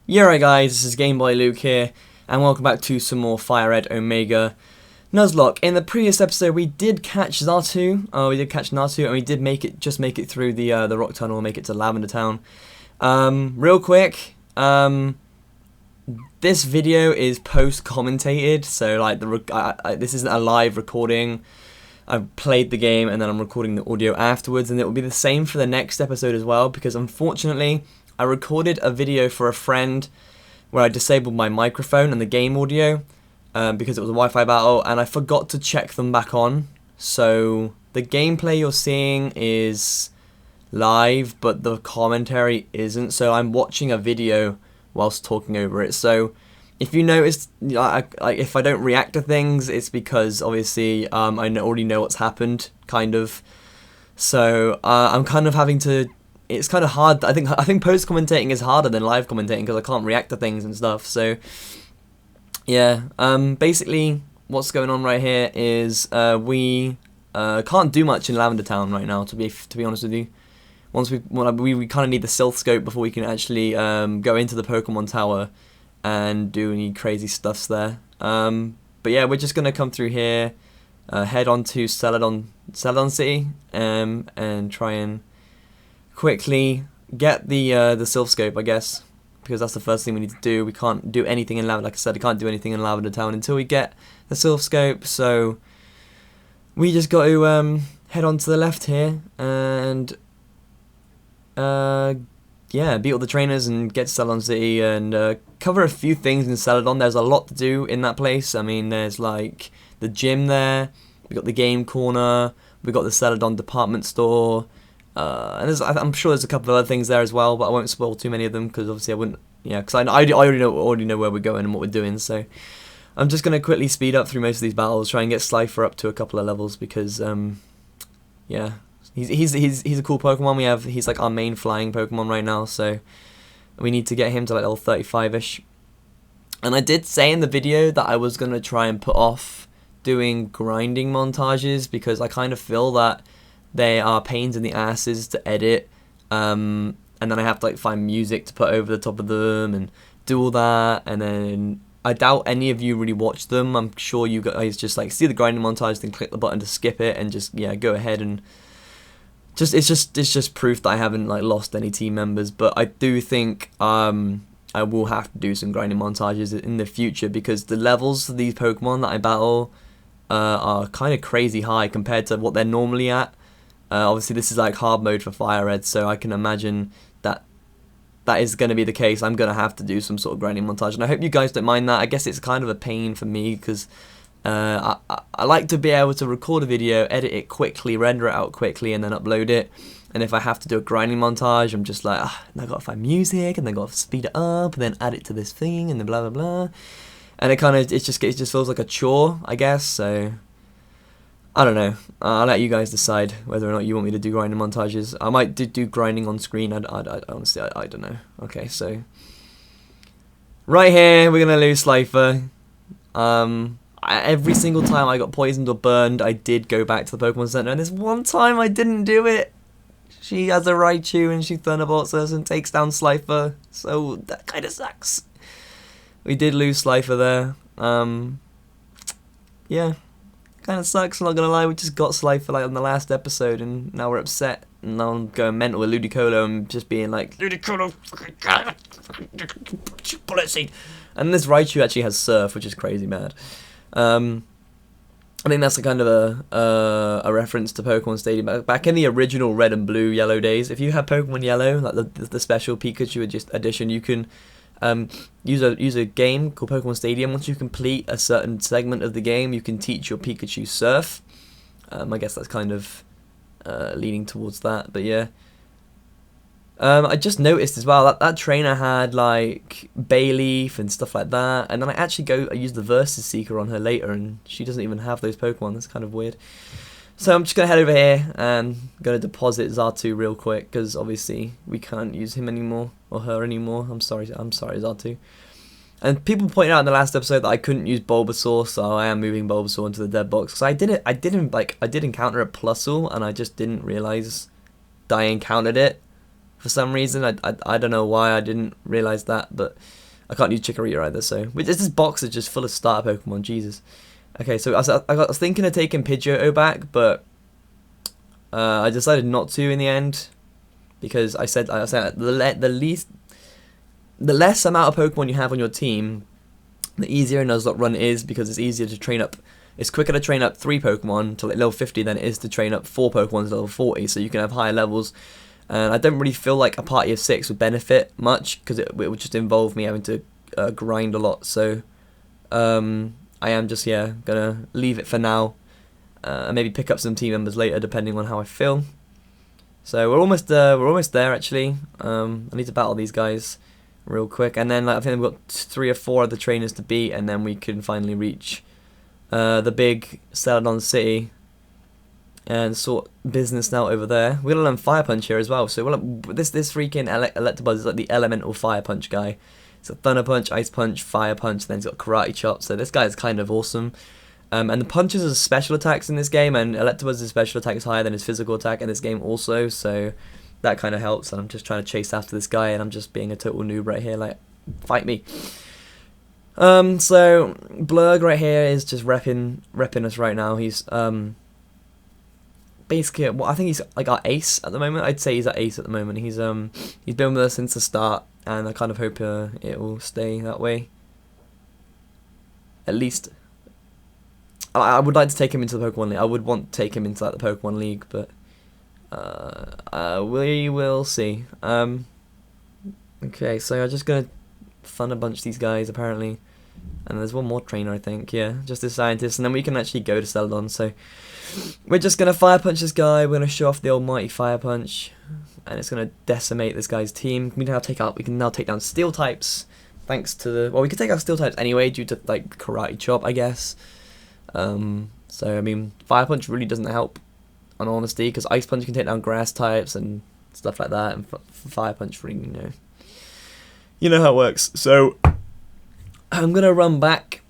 Yeah, right guys, this is Game Boy Luke here, and welcome back to some more FireRed Omega Nuzlocke. In the previous episode, we did catch Natu, and we did make it through the rock tunnel and make it to Lavender Town. Real quick, this video is post-commentated, so like this isn't a live recording. I've played the game and then I'm recording the audio afterwards, and it will be the same for the next episode as well, because unfortunately I recorded a video for a friend where I disabled my microphone and the game audio because it was a Wi-Fi battle, and I forgot to check them back on. So the gameplay you're seeing is live, but the commentary isn't. So I'm watching a video whilst talking over it. So if you notice, if I don't react to things, it's because obviously I already know what's happened, kind of. So I'm kind of having to. It's kind of hard. I think post commentating is harder than live commentating because I can't react to things and stuff. So yeah, basically what's going on right here is we can't do much in Lavender Town right now. To be honest with you, we kind of need the stealth scope before we can actually go into the Pokemon Tower and do any crazy stuffs there. But yeah, we're just gonna come through here, head on to Celadon City, and try and quickly get the stealth scope, I guess, because that's the first thing we need to do. We can't do anything in Lavender, like I said, I can't do anything in Lavender Town until we get the stealth scope. So we just got to head on to the left here and yeah, beat all the trainers and get to Celadon City and cover a few things in Celadon. There's a lot to do in that place. I mean, there's like the gym there, we got the game corner, we got the Celadon department store, and I'm sure there's a couple of other things there as well, but I won't spoil too many of them because obviously I wouldn't. Yeah, because I already know where we're going and what we're doing. So I'm just gonna quickly speed up through most of these battles, try and get Slifer up to a couple of levels because yeah, he's a cool Pokemon. He's like our main flying Pokemon right now, so we need to get him to like level 35ish. And I did say in the video that I was gonna try and put off doing grinding montages because I kind of feel that they are pains in the asses to edit, and then I have to like find music to put over the top of them and do all that, and then I doubt any of you really watch them. I'm sure you guys just like see the grinding montage, then click the button to skip it, and just go ahead and it's just proof that I haven't like lost any team members. But I do think I will have to do some grinding montages in the future because the levels of these Pokemon that I battle are kind of crazy high compared to what they're normally at. Obviously this is like hard mode for FireRed, so I can imagine that is going to be the case. I'm going to have to do some sort of grinding montage, and I hope you guys don't mind that. I guess it's kind of a pain for me because I like to be able to record a video, edit it quickly, render it out quickly, and then upload it. And if I have to do a grinding montage, I'm just like, I got to find music, and then got to speed it up, and then add it to this thing, and then blah blah blah. And it just feels like a chore, I guess. So I don't know. I'll let you guys decide whether or not you want me to do grinding montages. I might do grinding on screen. I honestly don't know. Okay, so right here we're gonna lose Slifer. Every single time I got poisoned or burned, I did go back to the Pokemon Center, and this one time I didn't do it. She has a Raichu and she Thunderbolts us and takes down Slifer, so that kind of sucks. We did lose Slifer there. Yeah. Kind of sucks, I'm not gonna lie. We just got Slifer like on the last episode, and now we're upset. And now I'm going mental with Ludicolo and just being like, Ludicolo, bullet seed. And this Raichu actually has Surf, which is crazy mad. I think that's a kind of a reference to Pokemon Stadium back in the original Red and Blue Yellow days. If you have Pokemon Yellow, like the special Pikachu edition, you can use a game called Pokemon Stadium. Once you complete a certain segment of the game, you can teach your Pikachu Surf. I guess that's kind of leaning towards that, but yeah. I just noticed as well that trainer had like Bayleaf and stuff like that, and then I use the Versus Seeker on her later, and she doesn't even have those Pokemon. That's kind of weird. So I'm just gonna head over here and gonna deposit Xatu real quick because obviously we can't use him anymore or her anymore. I'm sorry, Xatu. And people pointed out in the last episode that I couldn't use Bulbasaur, so I am moving Bulbasaur into the dead box. Because I did encounter a Plusle, and I just didn't realize that I encountered it. for some reason. I don't know why I didn't realize that, but I can't use Chikorita either. So this box is just full of starter Pokemon. Jesus. Okay, so I was thinking of taking Pidgeotto back, but I decided not to in the end because I said the less amount of Pokemon you have on your team, the easier a Nuzlocke run is, because it's easier to train up. It's quicker to train up 3 Pokemon to like level 50 than it is to train up 4 Pokemon to level 40, so you can have higher levels. And I don't really feel like a party of 6 would benefit much, because it would just involve me having to grind a lot. So I am just gonna leave it for now, and maybe pick up some team members later depending on how I feel. So we're almost there actually. I need to battle these guys real quick, and then I think we've got 3 or 4 other trainers to beat, and then we can finally reach the big Celadon city and sort business out over there. We're gonna learn Fire Punch here as well. So this freaking Electabuzz is like the elemental Fire Punch guy. It's a Thunder Punch, Ice Punch, Fire Punch, and then he's got Karate Chop. So this guy is kind of awesome. And the punches are special attacks in this game, and Electabuzz's special attack is higher than his physical attack in this game also. So that kind of helps. And I'm just trying to chase after this guy, and I'm just being a total noob right here. Like, fight me. So Blurg right here is just repping us right now. He's basically, well, I think he's like our ace at the moment. I'd say he's our ace at the moment. He's been with us since the start, and I kind of hope it will stay that way. At least, I would like to take him into the Pokemon League. I would want to take him into like the Pokemon League, but we will see. Okay, so I'm just gonna fun a bunch these guys apparently, and there's one more trainer I think. Yeah, just a scientist, and then we can actually go to Celadon. So we're just gonna Fire Punch this guy. We're gonna show off the almighty Fire Punch, and it's gonna decimate this guy's team. We can now take down Steel types, thanks to the we could take out Steel types anyway due to like Karate Chop, I guess. So I mean, Fire Punch really doesn't help, in honesty, because Ice Punch can take down Grass types and stuff like that, and Fire Punch really, you know how it works. So I'm gonna run back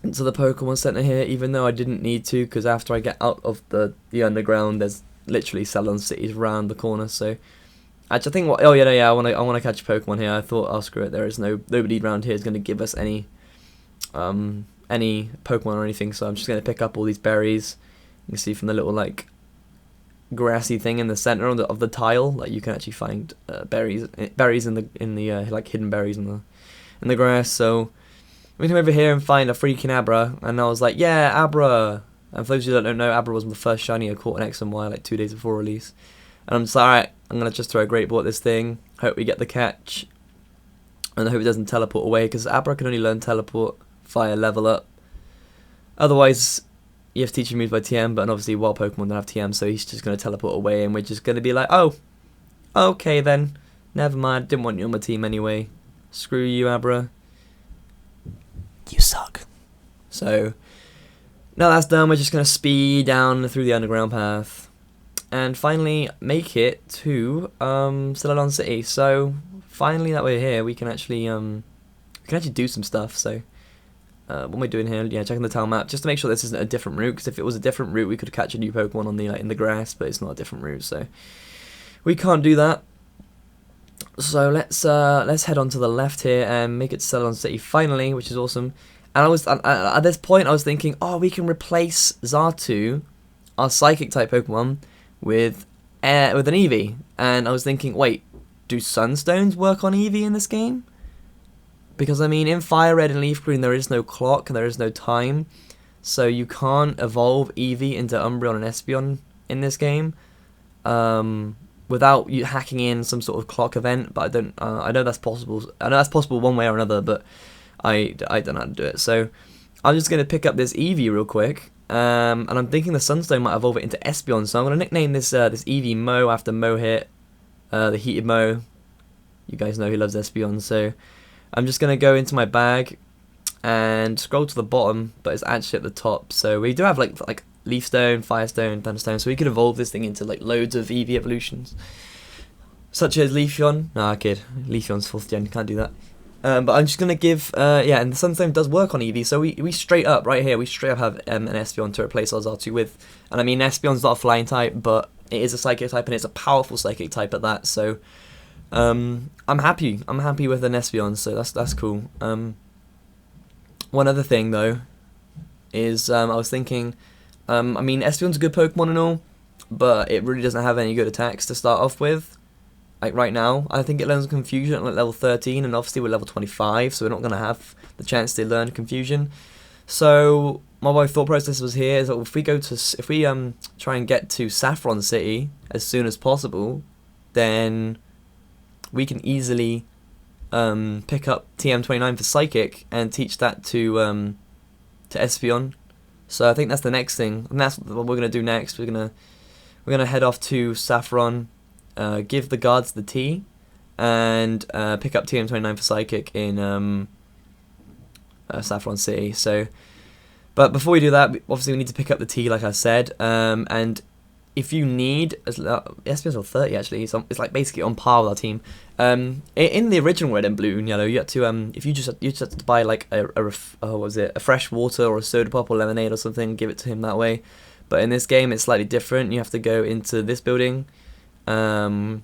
into the Pokemon Center here, even though I didn't need to, because after I get out of the underground, there's literally Celadon cities around the corner. So actually, I think I want to catch a Pokemon here. I thought, oh screw it, there is nobody around here is going to give us any Pokemon or anything. So I'm just going to pick up all these berries. You can see from the little like grassy thing in the center of the tile, like you can actually find berries in the like hidden berries in the grass. So we come over here and find a freaking Abra, and I was like, yeah, Abra. And for those of you that don't know, Abra was the first shiny I caught in X and Y like 2 days before release. And I'm just like, alright, I'm gonna just throw a Great Ball at this thing. Hope we get the catch, and I hope it doesn't teleport away, because Abra can only learn teleport via level up. Otherwise, you have to teach him moves by TM, but obviously wild Pokemon don't have TM, so he's just going to teleport away, and we're just going to be like, oh, okay then, never mind, didn't want you on my team anyway, screw you, Abra, you suck. So, now that's done, we're just going to speed down through the underground path, and finally make it to Celadon City. So, finally that we're here, we can actually do some stuff. So, what am I doing here? Yeah, checking the town map just to make sure this isn't a different route, because if it was a different route, we could catch a new Pokemon on the in the grass, but it's not a different route, so we can't do that. So let's head on to the left here and make it to Celadon City finally, which is awesome. And I was at this point I was thinking, oh, we can replace Xatu, our Psychic type Pokemon, with an Eevee, and I was thinking, wait, do Sunstones work on Eevee in this game? Because, I mean, in FireRed and Leaf Green, there is no clock, there is no time, so you can't evolve Eevee into Umbreon and Espeon in this game without you hacking in some sort of clock event, but I know that's possible. I know that's possible one way or another, but I don't know how to do it. So I'm just going to pick up this Eevee real quick, and I'm thinking the Sunstone might evolve it into Espeon, so I'm going to nickname this Eevee Mo after Mohit, the Heated Mo. You guys know he loves Espeon, so I'm just going to go into my bag and scroll to the bottom, but it's actually at the top. So we do have like Leaf Stone, Firestone, Thunderstone, so we could evolve this thing into like loads of Eevee evolutions, such as Leafeon. Nah, kid, Leafeon's 4th gen, can't do that. But I'm just going to give, yeah, and the Sunstone does work on Eevee, so we straight up, right here, we straight up have an Espeon to replace our Xatu with. And I mean, Espeon's not a flying type, but it is a psychic type, and it's a powerful psychic type at that. So I'm happy. I'm happy with an Espeon, so that's cool. One other thing though is I was thinking, I mean, Espeon's a good Pokemon and all, but it really doesn't have any good attacks to start off with. Like right now, I think it learns Confusion at like level 13, and obviously we're level 25, so we're not gonna have the chance to learn Confusion. So my thought process was here is that if we try and get to Saffron City as soon as possible, then we can easily pick up TM29 for Psychic and teach that to Espeon. So I think that's the next thing, and that's what we're gonna do next. We're gonna head off to Saffron, give the guards the tea, and pick up TM29 for Psychic in Saffron City. So, but before we do that, obviously we need to pick up the tea, like I said. And if you need, Espeon's level 30 actually. It's like basically on par with our team. In the original Red and Blue and Yellow, you had to if you just had to buy like a fresh water or a soda pop or lemonade or something, give it to him that way. But in this game, it's slightly different. You have to go into this building, head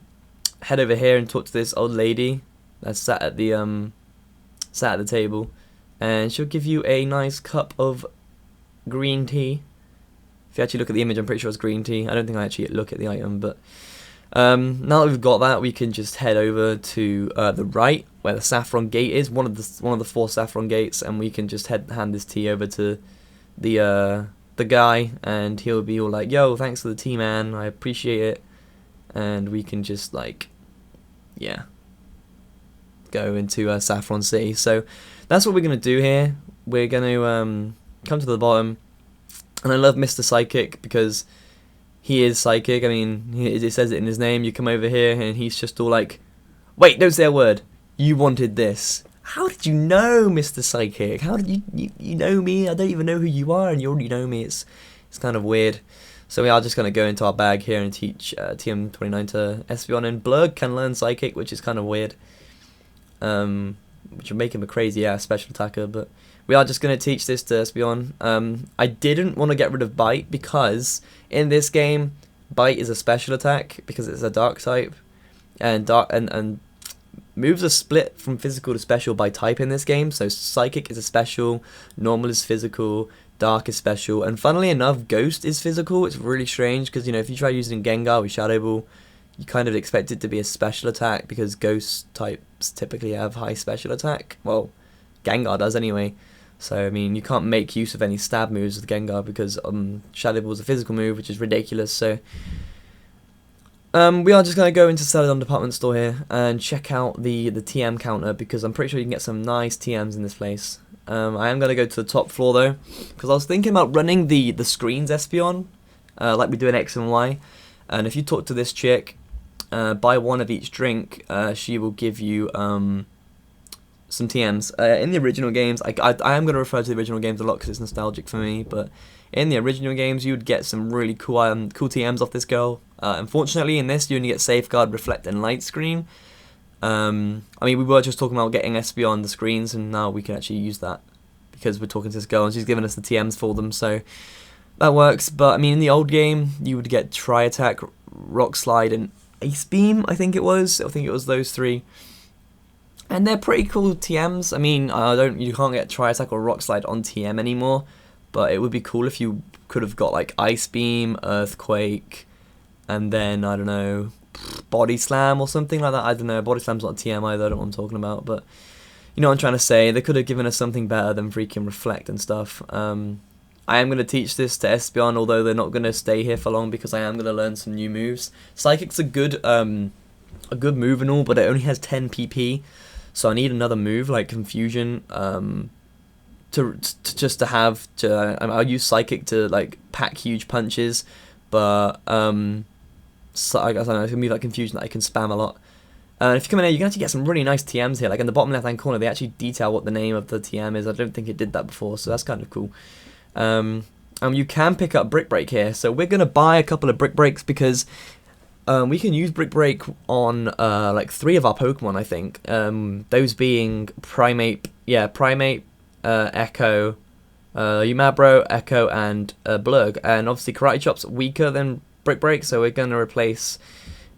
over here and talk to this old lady that's sat at the table, and she'll give you a nice cup of green tea. If you actually look at the image, I'm pretty sure it's green tea. I don't think I actually look at the item, but now that we've got that, we can just head over to the right where the Saffron Gate is, one of the 4 Saffron Gates, and we can just hand this tea over to the guy, and he'll be all like, "Yo, thanks for the tea, man. I appreciate it." And we can just like, yeah, go into Saffron City. So that's what we're gonna do here. We're gonna come to the bottom. And I love Mr. Psychic because he is psychic. I mean, it says it in his name. You come over here and he's just all like, "Wait, don't say a word. You wanted this. How did you know, Mr. Psychic? How did you know me? I don't even know who you are, and you already know me." It's kind of weird. So we are just going to go into our bag here and teach TM29 to Espeon, and Blurg can learn Psychic, which is kind of weird. Which would make him a crazy ass special attacker, but we are just going to teach this to Espeon. I didn't want to get rid of Bite because in this game, Bite is a special attack because it's a dark type, and moves are split from physical to special by type in this game. So Psychic is a special, Normal is physical, Dark is special, and funnily enough, Ghost is physical. It's really strange because, you know, if you try using Gengar with Shadow Ball, you kind of expect it to be a special attack because Ghost types typically have high special attack. Well, Gengar does anyway. So, I mean, you can't make use of any stab moves with Gengar because Shadow Ball is a physical move, which is ridiculous. So, we are just going to go into Celadon department store here and check out the TM counter because I'm pretty sure you can get some nice TMs in this place. I am going to go to the top floor though because I was thinking about running the screens Espeon like we do in X and Y. And if you talk to this chick, buy one of each drink, she will give you some TMs. In the original games, I am going to refer to the original games a lot because it's nostalgic for me, but in the original games, you would get some really cool TMs off this girl. Unfortunately, in this, you only get Safeguard, Reflect, and Light Screen. I mean, we were just talking about getting SB on the screens, and now we can actually use that because we're talking to this girl, and she's giving us the TMs for them, so that works. But, I mean, in the old game, you would get Tri-Attack, Rock Slide, and Ace Beam, I think it was. I think it was those 3. And they're pretty cool TMs. I mean, you can't get Tri-Attack or Rock Slide on TM anymore, but it would be cool if you could have got like Ice Beam, Earthquake, and then, I don't know, Body Slam or something like that. I don't know, Body Slam's not a TM either, I don't know what I'm talking about, but you know what I'm trying to say. They could have given us something better than freaking Reflect and stuff. I am going to teach this to Espeon, although they're not going to stay here for long because I am going to learn some new moves. Psychic's a good move and all, but it only has 10 PP. So I need another move like Confusion I'll use Psychic to like pack huge punches, but so I guess I don't know, it's gonna be like Confusion that I can spam a lot. If you come in here, you can actually get some really nice TMs here. Like in the bottom left hand corner, they actually detail what the name of the TM is. I don't think it did that before, so that's kind of cool. You can pick up Brick Break here, so we're gonna buy a couple of Brick Breaks because we can use Brick Break on like 3 of our Pokemon, I think. Those being Primeape, Echo, Umabro, Echo, and Blurg. And obviously Karate Chop's weaker than Brick Break, so we're going to replace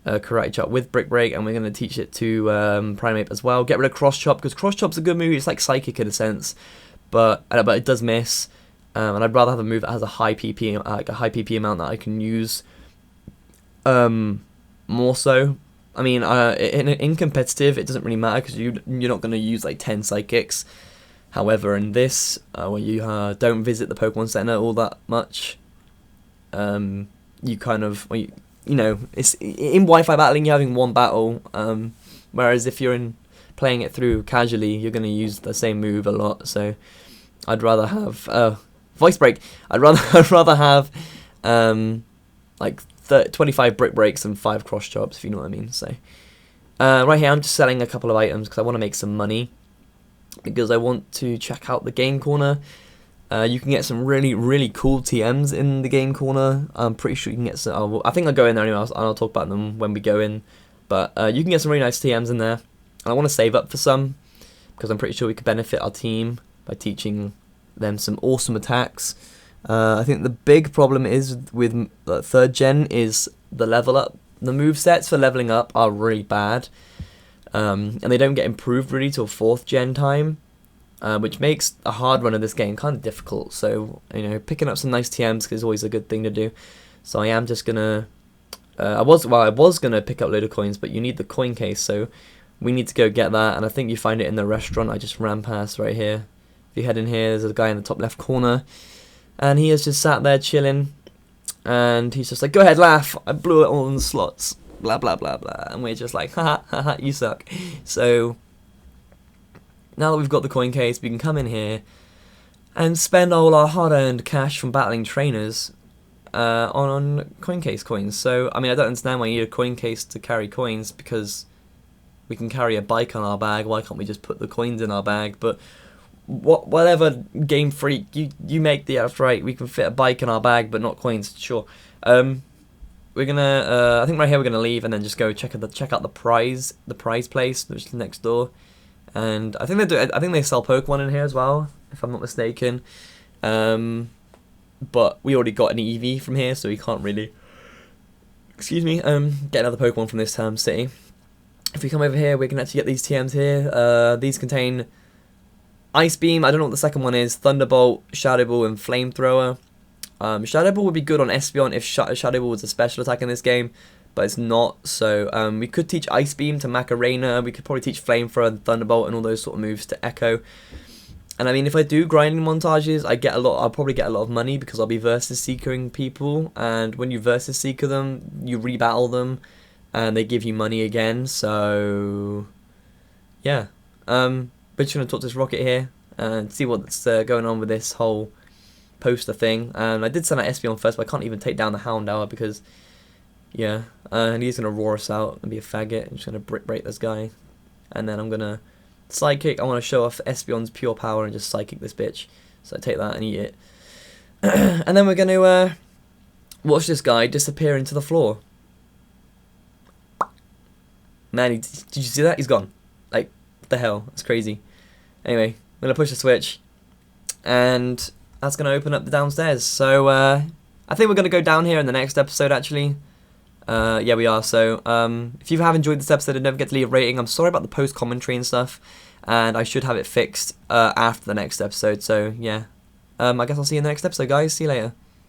Karate Chop with Brick Break, and we're going to teach it to Primate as well. Get rid of Cross Chop, because Cross Chop's a good move. It's like Psychic in a sense, but it does miss. And I'd rather have a move that has a high PP, like a high PP amount that I can use more so. I mean, in competitive, it doesn't really matter because you're not going to use like 10 Psychics. However, in this, where you don't visit the Pokemon Center all that much, you kind of, you know, it's in Wi-Fi battling, you're having one battle, whereas if you're playing it through casually, you're going to use the same move a lot. So I'd rather have Voice Break. I'd rather have like 25 Brick Breaks and 5 Cross Chops, if you know what I mean. So right here, I'm just selling a couple of items because I want to make some money, because I want to check out the game corner. You can get some really cool TMs in the game corner. I'm pretty sure you can get some. I think I'll go in there anyway, and I'll talk about them when we go in. But you can get some really nice TMs in there, and I want to save up for some because I'm pretty sure we could benefit our team by teaching them some awesome attacks. I think the big problem is with 3rd gen is the level up. The move sets for leveling up are really bad, and they don't get improved really till 4th gen time, which makes a hard run of this game kind of difficult. So, you know, picking up some nice TMs is always a good thing to do. So I am just gonna, I was gonna pick up a load of coins, but you need the coin case, so we need to go get that. And I think you find it in the restaurant I just ran past right here. If you head in here, there's a guy in the top left corner, and he is just sat there chilling, and he's just like, go ahead, laugh, I blew it all in the slots, blah blah blah blah, and we're just like, haha, haha, you suck. So now that we've got the coin case, we can come in here and spend all our hard-earned cash from battling trainers on coin case coins. So, I mean, I don't understand why you need a coin case to carry coins, because we can carry a bike on our bag. Why can't we just put the coins in our bag? But whatever, Game Freak, you make the app right. We can fit a bike in our bag, but not coins. Sure. We're gonna, I think right here we're gonna leave and then just go check out the prize place, which is next door. And I think they sell Pokemon in here as well, if I'm not mistaken. But we already got an Eevee from here, so we can't really, excuse me, get another Pokemon from this city. If we come over here, we can actually get these TMs here. These contain Ice Beam, I don't know what the second one is, Thunderbolt, Shadow Ball, and Flamethrower. Shadow Ball would be good on Espeon if Shadow Ball was a special attack in this game, but it's not. So we could teach Ice Beam to Macarena, we could probably teach Flamethrower and Thunderbolt and all those sort of moves to Echo. And I mean, if I do grinding montages, I'll probably get a lot of money because I'll be versus seekering people, and when you versus seeker them, you rebattle them, and they give you money again. So yeah, we're just going to talk to this Rocket here and see what's going on with this whole poster thing. And I did send out Espeon first, but I can't even take down the Houndour because, yeah, and he's going to roar us out and be a faggot. I'm just going to brick break this guy. And then I'm going to Psychic. I want to show off Espeon's pure power and just Psychic this bitch. So I take that and eat it. And then we're going to watch this guy disappear into the floor. Man, did you see that? He's gone. Like, what the hell? That's crazy. Anyway, I'm going to push the switch, and that's going to open up the downstairs. So, I think we're going to go down here in the next episode, actually. Yeah, we are. So, if you have enjoyed this episode and don't forget to leave a rating, I'm sorry about the post-commentary and stuff, and I should have it fixed after the next episode. So, yeah. I guess I'll see you in the next episode, guys. See you later.